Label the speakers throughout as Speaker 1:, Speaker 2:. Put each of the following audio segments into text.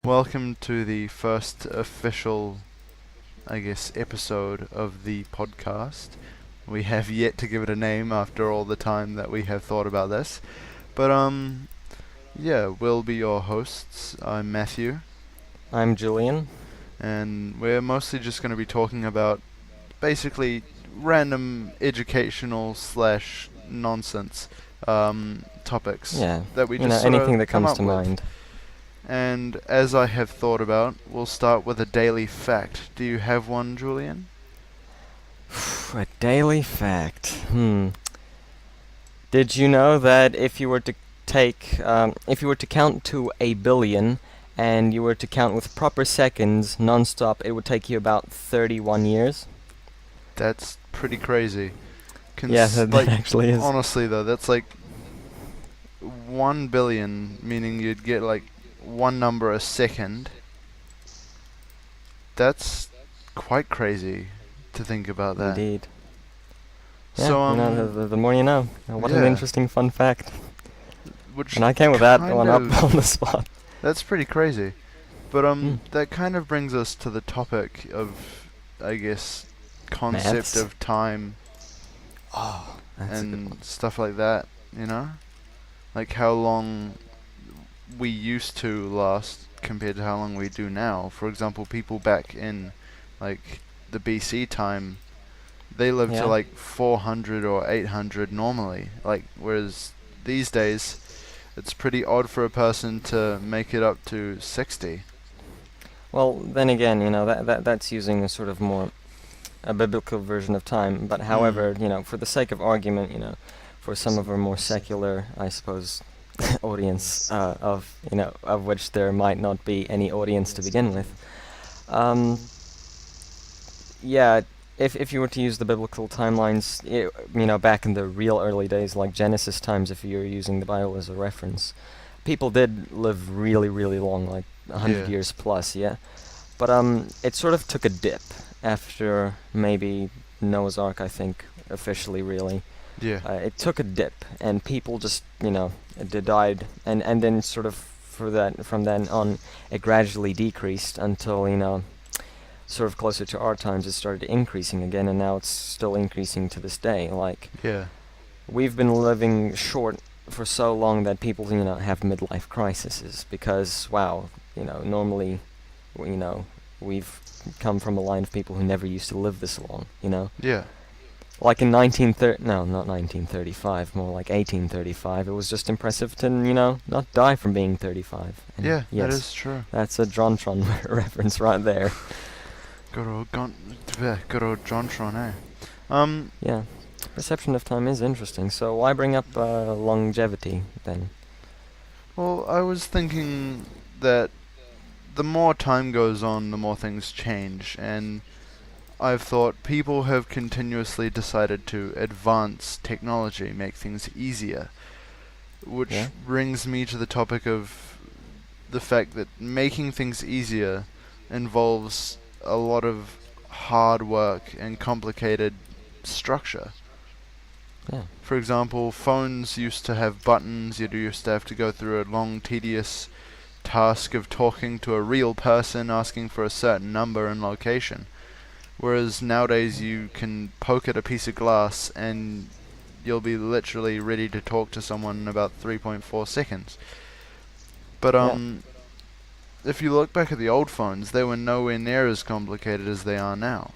Speaker 1: Welcome to the first official, I guess, episode of the podcast. We have yet to give it a name after all the time that we have thought about this. But, yeah, we'll be your hosts. I'm Matthew,
Speaker 2: I'm Julian.
Speaker 1: and we're mostly just going to be talking about basically random educational slash nonsense topics
Speaker 2: Yeah,
Speaker 1: that we just sort
Speaker 2: anything that
Speaker 1: of come
Speaker 2: comes
Speaker 1: up
Speaker 2: to
Speaker 1: with.
Speaker 2: mind.
Speaker 1: And as I have thought about, we'll start with a daily fact. Do you have one, Julian?
Speaker 2: A daily fact. Did you know that if you were to if you were to count to 1 billion, and you were to count with proper seconds, non-stop, it would take you about 31 years?
Speaker 1: That's pretty crazy.
Speaker 2: Yeah, that
Speaker 1: Like,
Speaker 2: actually is.
Speaker 1: honestly though, that's like 1 billion, meaning you'd get like one number a second. That's quite crazy to think about that.
Speaker 2: Indeed. Yeah,
Speaker 1: So,
Speaker 2: the more you know. What an
Speaker 1: yeah.
Speaker 2: interesting fun fact.
Speaker 1: which
Speaker 2: And I came with that
Speaker 1: kind
Speaker 2: one up
Speaker 1: of-
Speaker 2: on the spot.
Speaker 1: That's pretty crazy. But
Speaker 2: Mm.
Speaker 1: that kind of brings us to the topic of, I guess, concept
Speaker 2: Maths?
Speaker 1: of time
Speaker 2: Oh, that's a good one.
Speaker 1: and stuff like that, you know? Like how long we used to last compared to how long we do now. For example, people back in like the BC time, they lived
Speaker 2: Yeah.
Speaker 1: to like 400 or 800 normally. Like whereas these days it's pretty odd for a person to make it up to 60.
Speaker 2: Well, then again, that's using a sort of more a biblical version of time. But however, for the sake of argument, for some of our more secular, I suppose, audience, of which there might not be any audience to begin with. Yeah, if you were to use the biblical timelines, back in the real early days, like Genesis times, if you're using the Bible as a reference, people did live really, really long, like 100
Speaker 1: Yeah.
Speaker 2: years plus, yeah. But it sort of took a dip after maybe Noah's Ark, I think, officially, really.
Speaker 1: Yeah.
Speaker 2: It took a dip, and people just, they died, and then sort of from then on, it gradually decreased until, sort of closer to our times, it started increasing again, and now it's still increasing to this day. Like,
Speaker 1: Yeah.
Speaker 2: we've been living short for so long that people, have midlife crises because, wow, normally, we've come from a line of people who never used to live this long,
Speaker 1: Yeah.
Speaker 2: Like in no, not 1935, more like 1835, it was just impressive to, not die from being 35. And
Speaker 1: Yeah, that
Speaker 2: yes,
Speaker 1: is true.
Speaker 2: that's a JonTron reference right there.
Speaker 1: Good old Jontron, eh?
Speaker 2: Yeah. Perception of time is interesting, so why bring up longevity then?
Speaker 1: Well, I was thinking that the more time goes on, the more things change, and I've thought people have continuously decided to advance technology, make things easier, which
Speaker 2: Yeah.
Speaker 1: brings me to the topic of the fact that making things easier involves a lot of hard work and complicated structure.
Speaker 2: Yeah.
Speaker 1: For example, phones used to have buttons. You used to have to go through a long, tedious task of talking to a real person, asking for a certain number and location. Whereas nowadays you can poke at a piece of glass and you'll be literally ready to talk to someone in about 3.4 seconds. But if you look back at the old phones, they were nowhere near as complicated as they are now.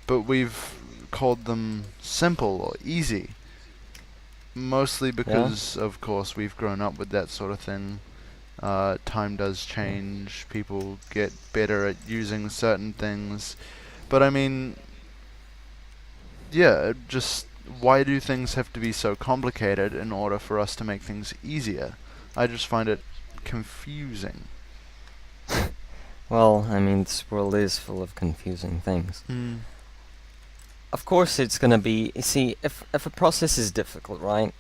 Speaker 1: But we've called them simple or easy. Mostly because, of course, we've grown up with that sort of thing. Time does change. People get better at using certain things. But I mean, yeah, just why do things have to be so complicated in order for us to make things easier? I just find it confusing.
Speaker 2: Well, I mean, this world is full of confusing things.
Speaker 1: Hmm.
Speaker 2: Of course, it's gonna be. See, if a process is difficult, right?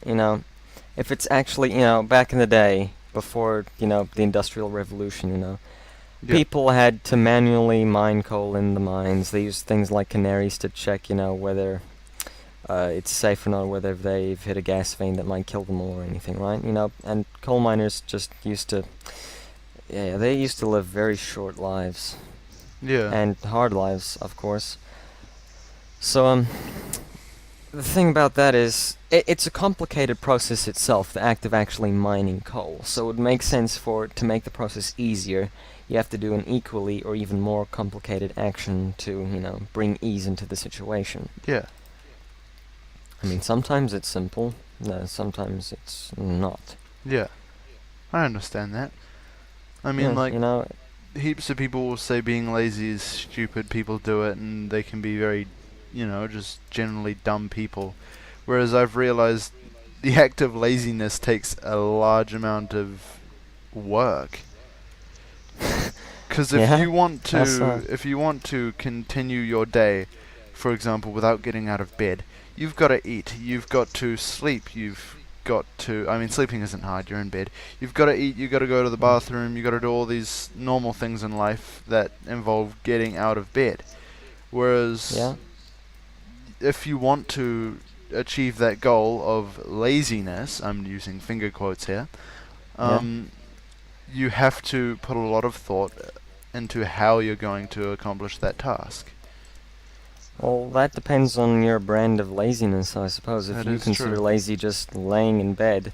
Speaker 2: If it's actually, back in the day before, the Industrial Revolution,
Speaker 1: Yeah.
Speaker 2: people had to manually mine coal in the mines. They used things like canaries to check, whether it's safe or not, whether they've hit a gas vein that might kill them or anything, right? And coal miners just used to Yeah, they used to live very short lives
Speaker 1: Yeah.
Speaker 2: and hard lives, of course. So the thing about that is, it's a complicated process itself, the act of actually mining coal. So it makes sense to make the process easier. You have to do an equally or even more complicated action to, bring ease into the situation.
Speaker 1: Yeah.
Speaker 2: I mean, sometimes it's simple, sometimes it's not.
Speaker 1: Yeah. I understand that. I mean,
Speaker 2: Yeah,
Speaker 1: like, heaps of people will say being lazy is stupid. People do it, and they can be very, just generally dumb people. Whereas I've realized the act of laziness takes a large amount of work. Because
Speaker 2: Yeah,
Speaker 1: if you want to continue your day, for example, without getting out of bed, you've got to eat. You've got to sleep. You've got to. I mean, sleeping isn't hard. You're in bed. You've got to eat. You've got to go to the bathroom. You've got to do all these normal things in life that involve getting out of bed. Whereas,
Speaker 2: yeah,
Speaker 1: if you want to achieve that goal of laziness, I'm using finger quotes here. You have to put a lot of thought into how you're going to accomplish that task.
Speaker 2: well, that depends on your brand of laziness, I suppose. If
Speaker 1: That
Speaker 2: you
Speaker 1: is
Speaker 2: consider
Speaker 1: true.
Speaker 2: lazy just laying in bed,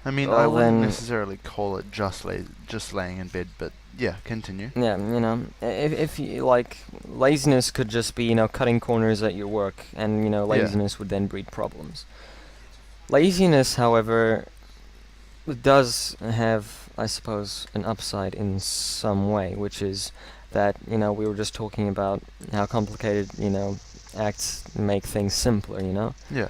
Speaker 1: I mean,
Speaker 2: well,
Speaker 1: I wouldn't
Speaker 2: then-
Speaker 1: necessarily call it just laying in bed, but yeah, continue.
Speaker 2: yeah, if you like, laziness could just be, cutting corners at your work, and, laziness would then breed problems. Laziness, however, does have, I suppose, an upside in some way, which is that, we were just talking about how complicated, acts make things simpler,
Speaker 1: Yeah.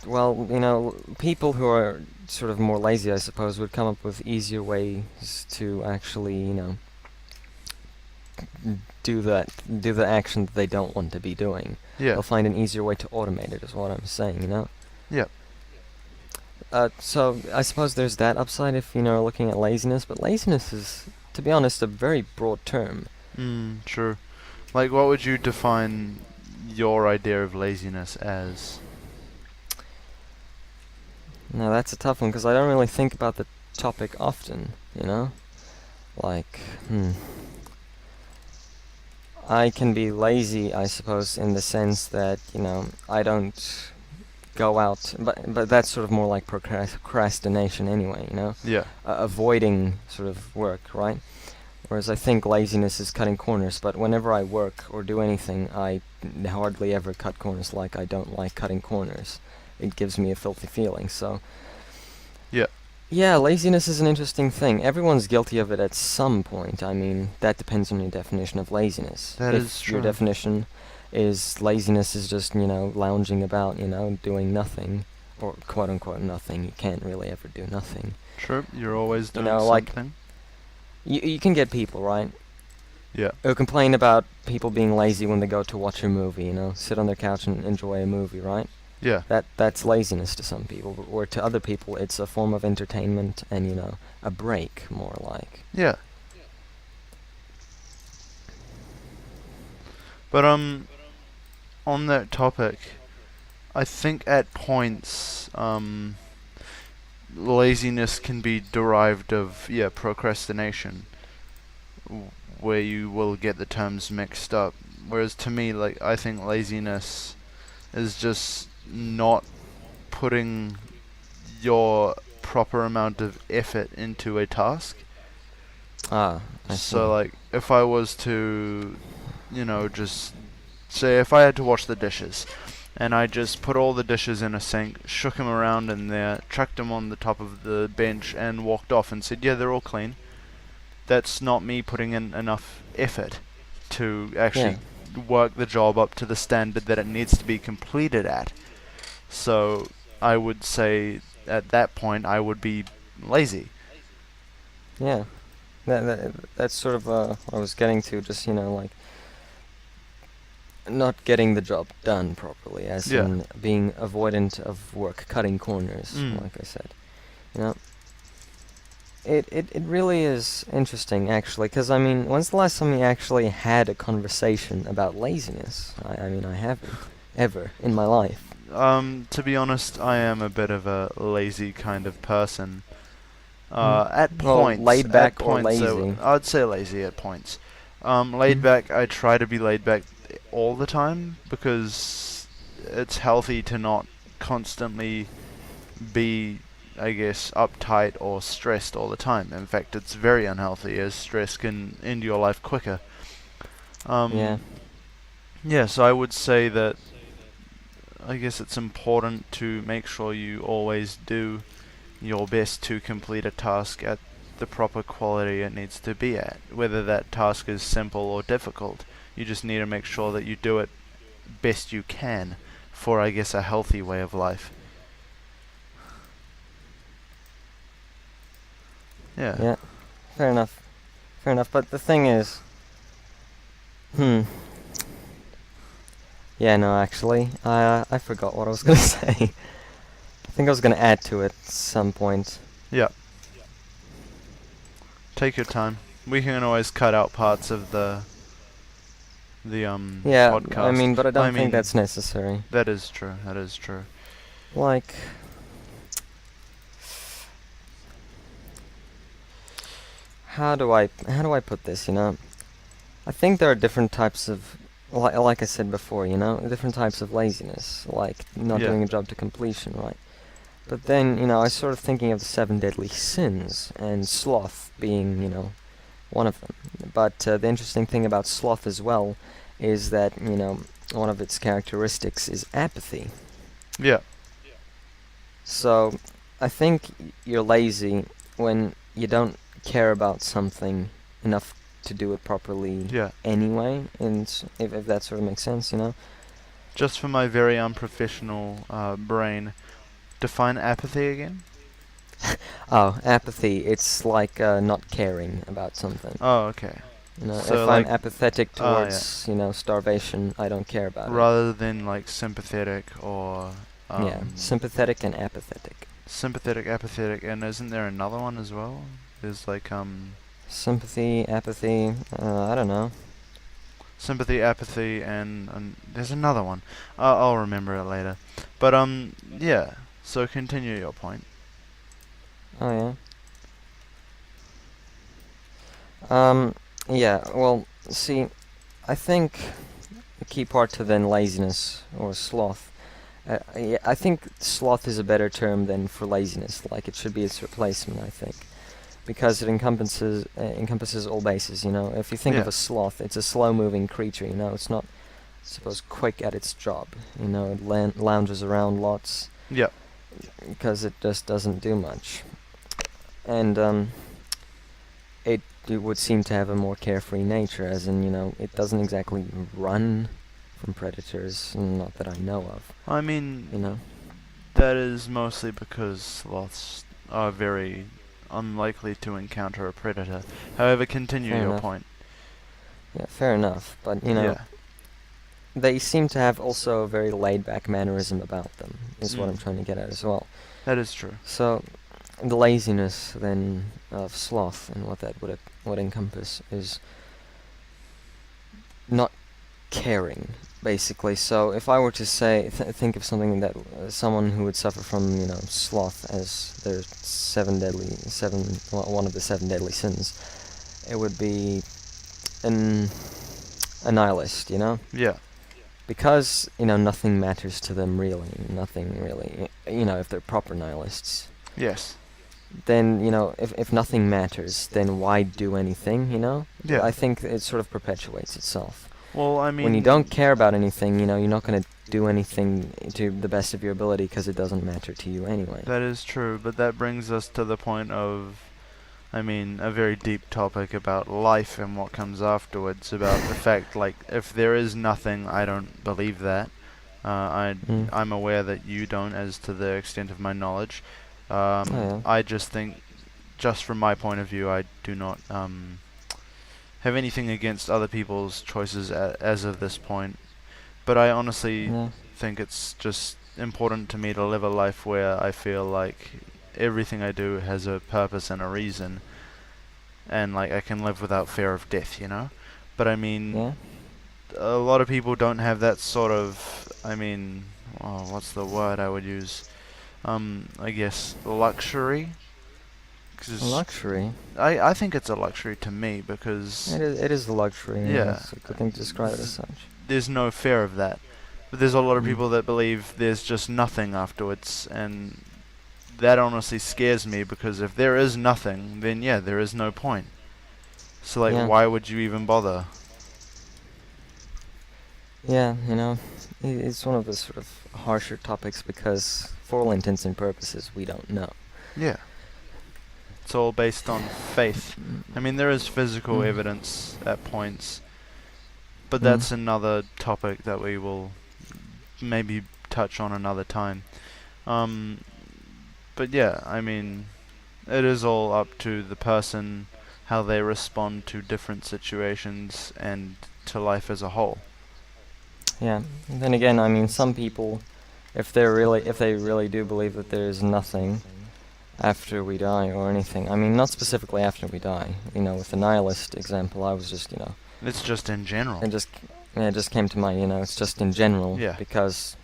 Speaker 2: Well, people who are sort of more lazy, I suppose, would come up with easier ways to actually, do the action that they don't want to be doing.
Speaker 1: Yeah.
Speaker 2: They'll find an easier way to automate it, is what I'm saying,
Speaker 1: Yep.
Speaker 2: So I suppose there's that upside if, looking at laziness, but laziness is, to be honest, a very broad term.
Speaker 1: True. Like, what would you define your idea of laziness as?
Speaker 2: Now that's a tough one, because I don't really think about the topic often, Like, I can be lazy, I suppose, in the sense that, I don't go out, but that's sort of more like procrastination anyway,
Speaker 1: Yeah.
Speaker 2: avoiding sort of work, right? Whereas I think laziness is cutting corners, but whenever I work or do anything, I hardly ever cut corners. Like, I don't like cutting corners. It gives me a filthy feeling, so...
Speaker 1: Yeah.
Speaker 2: Yeah, laziness is an interesting thing. Everyone's guilty of it at some point. I mean, that depends on your definition of laziness.
Speaker 1: That
Speaker 2: if
Speaker 1: is
Speaker 2: your
Speaker 1: true.
Speaker 2: definition is laziness is just, lounging about, doing nothing, or quote-unquote nothing. You can't really ever do nothing.
Speaker 1: True. You're always doing
Speaker 2: like-
Speaker 1: something.
Speaker 2: You can get people, right?
Speaker 1: Yeah.
Speaker 2: Who complain about people being lazy when they go to watch a movie, sit on their couch and enjoy a movie, right?
Speaker 1: Yeah.
Speaker 2: That's laziness to some people, or to other people it's a form of entertainment and, a break, more like.
Speaker 1: Yeah. But on that topic, I think at points laziness can be derived of procrastination, where you will get the terms mixed up. Whereas to me, like, I think laziness is just not putting your proper amount of effort into a task.
Speaker 2: I see.
Speaker 1: So, like, if I was to, just say if I had to wash the dishes, and I just put all the dishes in a sink, shook them around in there, chucked them on the top of the bench, and walked off and said, yeah, they're all clean. That's not me putting in enough effort to actually work the job up to the standard that it needs to be completed at. So I would say at that point I would be lazy.
Speaker 2: Yeah. That's sort of what I was getting to, just, like, not getting the job done properly, as in being avoidant of work, cutting corners, like I said. It really is interesting, actually, because, I mean, when's the last time you actually had a conversation about laziness? I mean, I haven't, ever, in my life.
Speaker 1: To be honest, I am a bit of a lazy kind of person. At
Speaker 2: Well,
Speaker 1: points,
Speaker 2: laid
Speaker 1: at
Speaker 2: back or
Speaker 1: points,
Speaker 2: lazy.
Speaker 1: I'd say lazy at points. Laid back, I try to be laid back all the time because it's healthy to not constantly be, I guess, uptight or stressed all the time. In fact, it's very unhealthy as stress can end your life quicker.
Speaker 2: Yeah.
Speaker 1: Yeah, so I would say that I guess it's important to make sure you always do your best to complete a task at the proper quality it needs to be at. Whether that task is simple or difficult, you just need to make sure that you do it best you can for, I guess, a healthy way of life. Yeah.
Speaker 2: Yeah. Fair enough. Fair enough. But the thing is, hmm. Yeah, no, actually, I forgot what I was gonna say. I think I was gonna add to it at some point.
Speaker 1: Yeah. Take your time. We can always cut out parts of the
Speaker 2: Yeah,
Speaker 1: podcast.
Speaker 2: I mean, but I don't
Speaker 1: I
Speaker 2: think
Speaker 1: mean,
Speaker 2: that's necessary.
Speaker 1: that is true. That is true.
Speaker 2: Like, how do I put this? You know, I think there are different types of, like I said before, you know, different types of laziness, like not
Speaker 1: Yeah.
Speaker 2: doing a job to completion, right? But then, you know, I was sort of thinking of the seven deadly sins, and sloth being, you know, one of them. But the interesting thing about sloth as well is that, you know, one of its characteristics is apathy.
Speaker 1: Yeah.
Speaker 2: So I think you're lazy when you don't care about something enough to do it properly
Speaker 1: Yeah.
Speaker 2: anyway, and if that sort of makes sense, you know.
Speaker 1: Just for my very unprofessional brain, define apathy again.
Speaker 2: Oh, apathy, it's like not caring about something.
Speaker 1: Oh, okay.
Speaker 2: You know,
Speaker 1: So
Speaker 2: if
Speaker 1: like,
Speaker 2: I'm apathetic
Speaker 1: oh, yeah.
Speaker 2: towards, you know, starvation, I don't care about it.
Speaker 1: Rather than like sympathetic or
Speaker 2: Yeah, sympathetic and apathetic.
Speaker 1: sympathetic, apathetic, and isn't there another one as well? There's like
Speaker 2: Sympathy, apathy, I don't know.
Speaker 1: sympathy, apathy, and there's another one. I'll remember it later. But yeah. So continue your point.
Speaker 2: Oh yeah. Yeah, well, see, I think the key part to then laziness or sloth. Yeah, I think sloth is a better term than for laziness. Like it should be its replacement, I think, because it encompasses all bases. You know, if you think of
Speaker 1: Yeah.
Speaker 2: a sloth, it's a slow-moving creature. You know, it's not, I suppose, quick at its job. You know, it lounges around lots
Speaker 1: Yeah.
Speaker 2: because it just doesn't do much, and it would seem to have a more carefree nature, as in, you know, it doesn't exactly run from predators, not that I know of,
Speaker 1: I mean,
Speaker 2: you know.
Speaker 1: that is mostly because sloths are very unlikely to encounter a predator. However, continue
Speaker 2: Fair
Speaker 1: your
Speaker 2: enough.
Speaker 1: point.
Speaker 2: Yeah, fair enough, but, you know,
Speaker 1: Yeah.
Speaker 2: they seem to have also a very laid-back mannerism about them, is what I'm
Speaker 1: Mm.
Speaker 2: trying to get at as well.
Speaker 1: That is true.
Speaker 2: So, the laziness, then, of sloth, and what that would encompass is not caring, basically. So if I were to say, think of something that someone who would suffer from, you know, sloth as their one of the seven deadly sins, it would be a nihilist, you know,
Speaker 1: Yeah.
Speaker 2: because, you know, nothing matters to them really, nothing really, you know, if they're proper nihilists.
Speaker 1: Yes.
Speaker 2: Then, you know, if nothing matters, then why do anything, you know?
Speaker 1: Yeah.
Speaker 2: I think it sort of perpetuates itself.
Speaker 1: Well, I mean,
Speaker 2: When you don't care about anything, you know, you're not going to do anything to the best of your ability because it doesn't matter to you anyway.
Speaker 1: that is true, but that brings us to the point of, I mean, a very deep topic about life and what comes afterwards, about the fact, like, if there is nothing, I don't believe that. I'm aware that you don't, as to the extent of my knowledge.
Speaker 2: Yeah.
Speaker 1: I just think, just from my point of view, I do not have anything against other people's choices as of this point. But I honestly
Speaker 2: Yeah.
Speaker 1: think it's just important to me to live a life where I feel like everything I do has a purpose and a reason, and like I can live without fear of death, you know? But I mean,
Speaker 2: Yeah.
Speaker 1: a lot of people don't have that sort of, I mean, what's the word I would use? I guess luxury. 'Cause
Speaker 2: Luxury.
Speaker 1: I think it's a luxury to me because
Speaker 2: It is a luxury.
Speaker 1: Yeah.
Speaker 2: It's a good thing to describe it as such.
Speaker 1: there's no fear of that. But there's a lot of
Speaker 2: Mm.
Speaker 1: people that believe there's just nothing afterwards, and that honestly scares me because if there is nothing, then yeah, there is no point. So like,
Speaker 2: Yeah.
Speaker 1: why would you even bother?
Speaker 2: Yeah, it's one of the sort of harsher topics because, for all intents and purposes, we don't know.
Speaker 1: Yeah. It's all based on faith. I mean, there is physical
Speaker 2: Mm.
Speaker 1: evidence at points, but
Speaker 2: Mm.
Speaker 1: that's another topic that we will maybe touch on another time. But yeah, I mean, it is all up to the person, how they respond to different situations and to life as a whole.
Speaker 2: Yeah. And then again, I mean, some people, if they really do believe that there is nothing after we die or anything. I mean, not specifically after we die. With the nihilist example, I was just,
Speaker 1: It's just in general.
Speaker 2: it just came to mind. It's just in general.
Speaker 1: Yeah.
Speaker 2: Because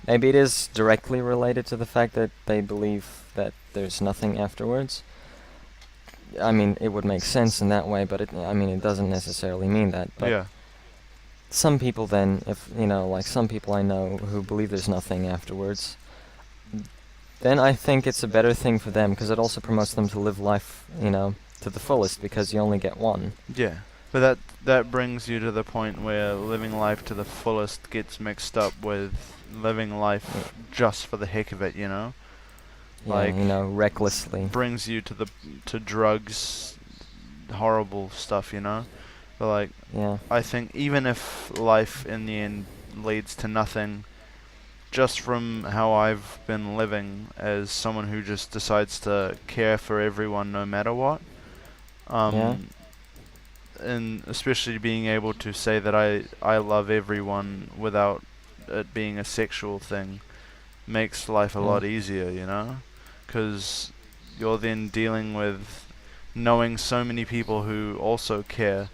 Speaker 2: maybe it is directly related to the fact that they believe that there's nothing afterwards. I mean, it would make sense in that way, but it doesn't necessarily mean that. But
Speaker 1: Yeah.
Speaker 2: some people then, if, like some people I know who believe there's nothing afterwards, then I think it's a better thing for them because it also promotes them to live life, to the fullest because you only get one.
Speaker 1: Yeah. But that brings you to the point where living life to the fullest gets mixed up with living life just for the heck of it,
Speaker 2: Yeah,
Speaker 1: Like,
Speaker 2: recklessly.
Speaker 1: brings you to drugs, horrible stuff, But like,
Speaker 2: Yeah.
Speaker 1: I think even if life in the end leads to nothing, just from how I've been living as someone who just decides to care for everyone no matter what,
Speaker 2: Yeah.
Speaker 1: and especially being able to say that I love everyone without it being a sexual thing makes life a
Speaker 2: Yeah.
Speaker 1: lot easier, because you're then dealing with knowing so many people who also care.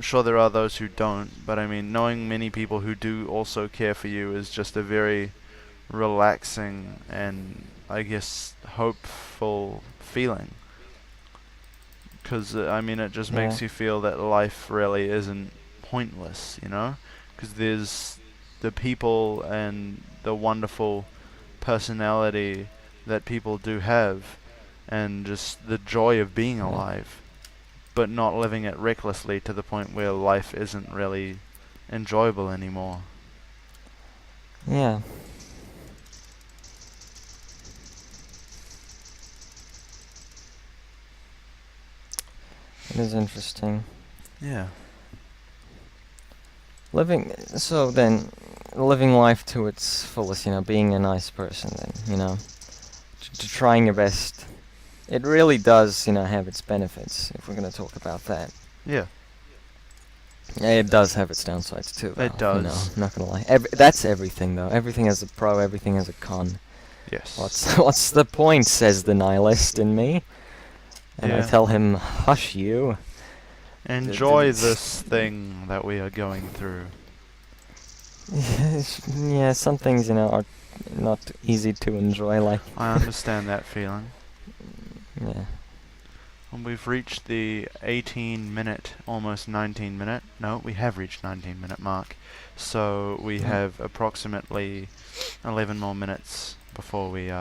Speaker 1: Sure, there are those who don't, but I mean, knowing many people who do also care for you is just a very relaxing and, I guess, hopeful feeling. Because, it just makes
Speaker 2: Yeah.
Speaker 1: you feel that life really isn't pointless, Because there's the people and the wonderful personality that people do have, and just the joy of being
Speaker 2: Yeah.
Speaker 1: alive, but not living it recklessly to the point where life isn't really enjoyable anymore.
Speaker 2: Yeah. It is interesting.
Speaker 1: Yeah.
Speaker 2: Living life to its fullest, being a nice person then, trying your best. It really does, have its benefits, if we're going to talk about that.
Speaker 1: Yeah.
Speaker 2: Yeah, it does have its downsides too, though.
Speaker 1: It does.
Speaker 2: Not going to lie. That's everything, though. Everything has a pro, everything has a con.
Speaker 1: Yes.
Speaker 2: What's the point, says the nihilist in me. And I
Speaker 1: Yeah.
Speaker 2: tell him, hush you.
Speaker 1: Enjoy this thing that we are going through.
Speaker 2: Yeah, some things, are not easy to enjoy, like...
Speaker 1: I understand that feeling.
Speaker 2: Yeah.
Speaker 1: And we've reached the 18-minute, almost 19-minute. No, we have reached 19-minute mark. So we
Speaker 2: Yeah.
Speaker 1: have approximately 11 more minutes before we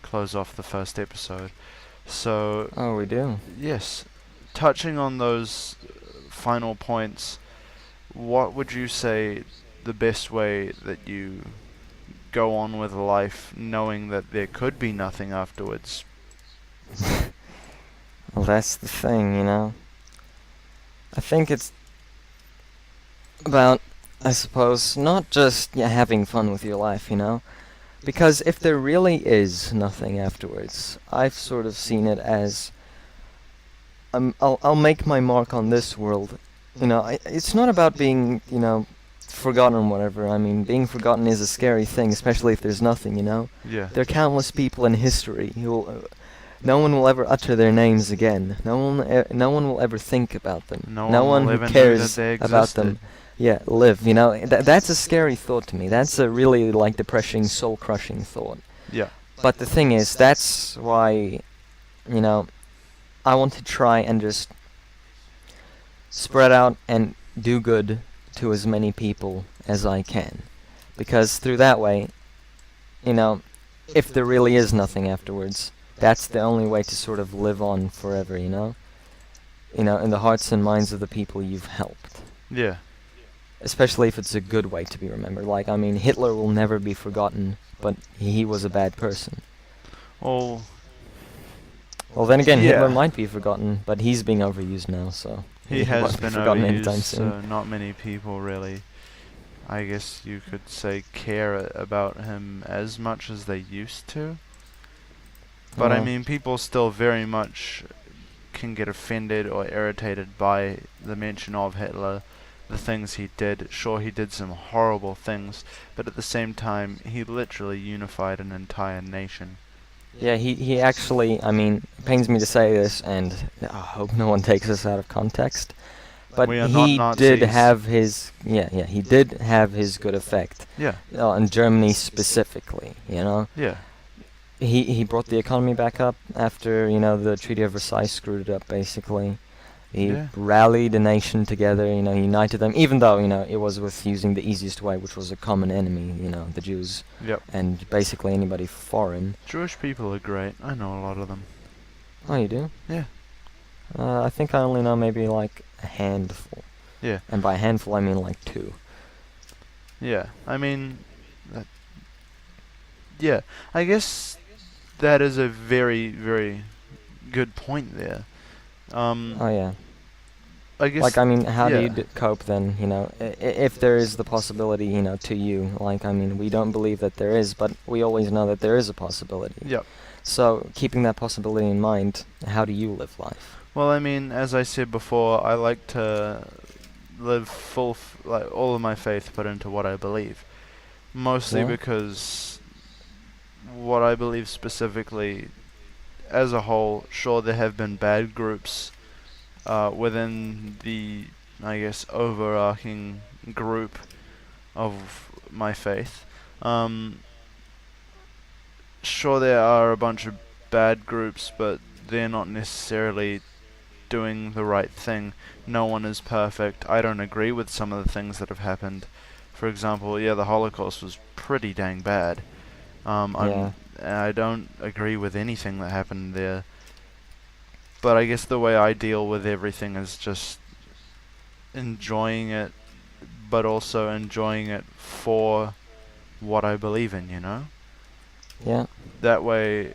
Speaker 1: close off the first episode. So,
Speaker 2: Oh, we do?
Speaker 1: yes, touching on those final points, what would you say the best way that you go on with life knowing that there could be nothing afterwards?
Speaker 2: Well, that's the thing, I think it's about, I suppose, not just having fun with your life, Because if there really is nothing afterwards, I've sort of seen it as, I'll make my mark on this world. It's not about being, forgotten or whatever. I mean, being forgotten is a scary thing, especially if there's nothing,
Speaker 1: Yeah.
Speaker 2: There are countless people in history who will, no one will ever utter their names again. No one will ever think about them.
Speaker 1: No one will
Speaker 2: who
Speaker 1: ever know
Speaker 2: cares
Speaker 1: that they
Speaker 2: about them.
Speaker 1: existed.
Speaker 2: Yeah, live. That's a scary thought to me. That's a really depressing, soul-crushing thought.
Speaker 1: Yeah.
Speaker 2: But the thing is, that's why you know, I want to try and just spread out and do good to as many people as I can. Because through that way, you know, if there really is nothing afterwards, that's the only way to sort of live on forever, you know? You know, in the hearts and minds of the people you've helped.
Speaker 1: Yeah.
Speaker 2: Especially if it's a good way to be remembered. Like, I mean, Hitler will never be forgotten, but he was a bad person.
Speaker 1: Well,
Speaker 2: Well, then again, Hitler
Speaker 1: yeah.
Speaker 2: might be forgotten, but he's being overused now, so
Speaker 1: He
Speaker 2: he
Speaker 1: has
Speaker 2: won't be
Speaker 1: been
Speaker 2: forgotten anytime
Speaker 1: overused,
Speaker 2: soon.
Speaker 1: so not many people really, I guess you could say, care about him as much as they used to. But I
Speaker 2: Yeah.
Speaker 1: mean, people still very much can get offended or irritated by the mention of Hitler, the things he did. Sure, he did some horrible things, but at the same time, he literally unified an entire nation.
Speaker 2: Yeah, he actually, I mean, it pains me to say this, and I hope no one takes this out of context, but
Speaker 1: We are not
Speaker 2: he did
Speaker 1: Nazis.
Speaker 2: have his, he did have his good effect
Speaker 1: Yeah,
Speaker 2: on Germany specifically, you know?
Speaker 1: yeah,
Speaker 2: He brought the economy back up after, you know, the Treaty of Versailles screwed it up, basically. He
Speaker 1: yeah,
Speaker 2: rallied the nation together, you know, united them, even though, you know, it was with using the easiest way, which was a common enemy, you know, the Jews,
Speaker 1: yep.
Speaker 2: and basically anybody foreign.
Speaker 1: Jewish people are great. I know a lot of them.
Speaker 2: Oh, you do?
Speaker 1: Yeah,
Speaker 2: I think I only know maybe like a handful.
Speaker 1: yeah,
Speaker 2: And by a handful, I mean like two.
Speaker 1: yeah. I mean, that, yeah. I guess that is a very, very good point there.
Speaker 2: Oh, yeah.
Speaker 1: I guess.
Speaker 2: Like, I mean, how do you
Speaker 1: Yeah.
Speaker 2: cope then, you know, if there is the possibility, you know, to you? Like, I mean, we don't believe that there is, but we always know that there is a possibility.
Speaker 1: Yep.
Speaker 2: So, keeping that possibility in mind, how do you live life?
Speaker 1: Well, I mean, as I said before, I like to live like all of my faith put into what I believe. Mostly
Speaker 2: Yeah?
Speaker 1: because what I believe specifically, as a whole, sure there have been bad groups within the, I guess, overarching group of my faith. Um, sure there are a bunch of bad groups, but they're not necessarily doing the right thing. No one is perfect. I don't agree with some of the things that have happened. For example, yeah, the Holocaust was pretty dang bad.
Speaker 2: Yeah.
Speaker 1: I don't agree with anything that happened there. But I guess the way I deal with everything is just enjoying it, but also enjoying it for what I believe in, you know?
Speaker 2: Yeah.
Speaker 1: That way,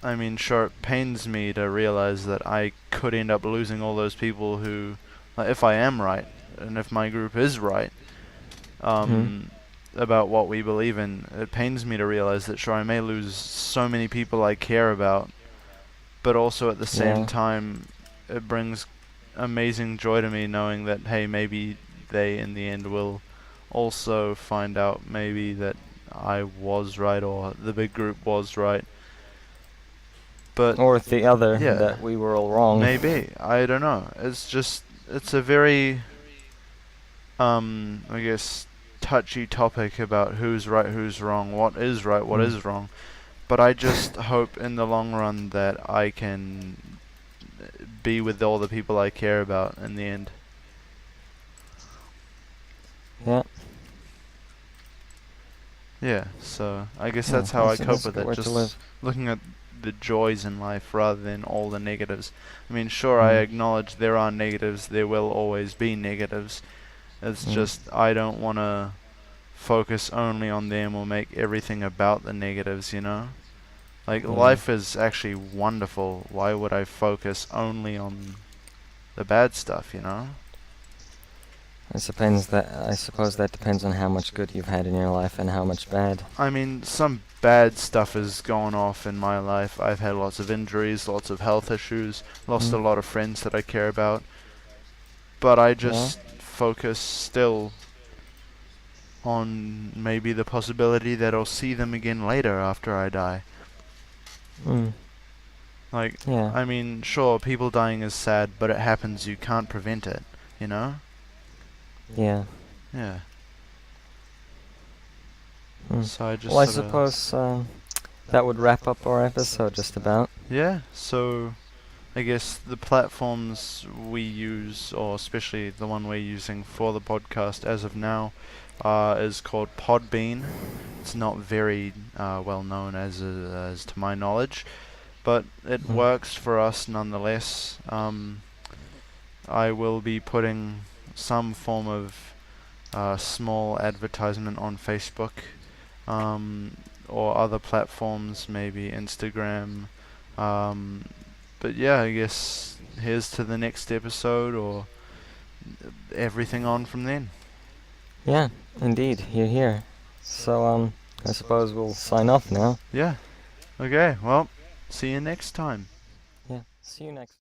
Speaker 1: I mean, sure, it pains me to realize that I could end up losing all those people who, like, if I am right, and if my group is right,
Speaker 2: Hmm.
Speaker 1: about what we believe in, it pains me to realize that, sure, I may lose so many people I care about, but also at the same
Speaker 2: Yeah.
Speaker 1: time, it brings amazing joy to me knowing that, hey, maybe they in the end will also find out maybe that I was right or the big group was right. But
Speaker 2: Or the other,
Speaker 1: yeah,
Speaker 2: that we were all wrong.
Speaker 1: maybe. I don't know. It's just, it's a very, I guess, touchy topic about who's right, who's wrong, what is right, what
Speaker 2: Mm.
Speaker 1: is wrong. But I just hope in the long run that I can be with all the people I care about in the end.
Speaker 2: Yeah.
Speaker 1: Yeah, so I guess
Speaker 2: Yeah,
Speaker 1: that's how I cope
Speaker 2: that's a
Speaker 1: with
Speaker 2: good
Speaker 1: it.
Speaker 2: way to
Speaker 1: Just
Speaker 2: live.
Speaker 1: looking at the joys in life rather than all the negatives. I mean, sure, I
Speaker 2: Mm.
Speaker 1: acknowledge there are negatives. There will always be negatives. It's
Speaker 2: Mm.
Speaker 1: just I don't want to focus only on them or make everything about the negatives, you know? Like,
Speaker 2: Yeah.
Speaker 1: life is actually wonderful. Why would I focus only on the bad stuff, you know?
Speaker 2: I suppose that depends on how much good you've had in your life and how much bad.
Speaker 1: I mean, some bad stuff has gone off in my life. I've had lots of injuries, lots of health issues, lost a
Speaker 2: Mm.
Speaker 1: lot of friends that I care about. But I
Speaker 2: Yeah.
Speaker 1: just focus still on maybe the possibility that I'll see them again later after I die.
Speaker 2: Mm.
Speaker 1: Like,
Speaker 2: Yeah.
Speaker 1: I mean, sure, people dying is sad, but it happens. You can't prevent it, you know?
Speaker 2: Yeah.
Speaker 1: Yeah.
Speaker 2: Mm.
Speaker 1: So I just
Speaker 2: Well, I
Speaker 1: sort of...
Speaker 2: suppose that would wrap up our episode just about.
Speaker 1: Yeah, so I guess the platforms we use, or especially the one we're using for the podcast as of now, is called Podbean. It's not very well known as to my knowledge, but it
Speaker 2: Mm.
Speaker 1: works for us nonetheless. I will be putting some form of small advertisement on Facebook, or other platforms, maybe Instagram. But yeah, I guess here's to the next episode, or everything on from then.
Speaker 2: Yeah, indeed, here. So, I suppose we'll sign off now.
Speaker 1: Yeah. Okay, well, see you next time.
Speaker 2: Yeah, see you next.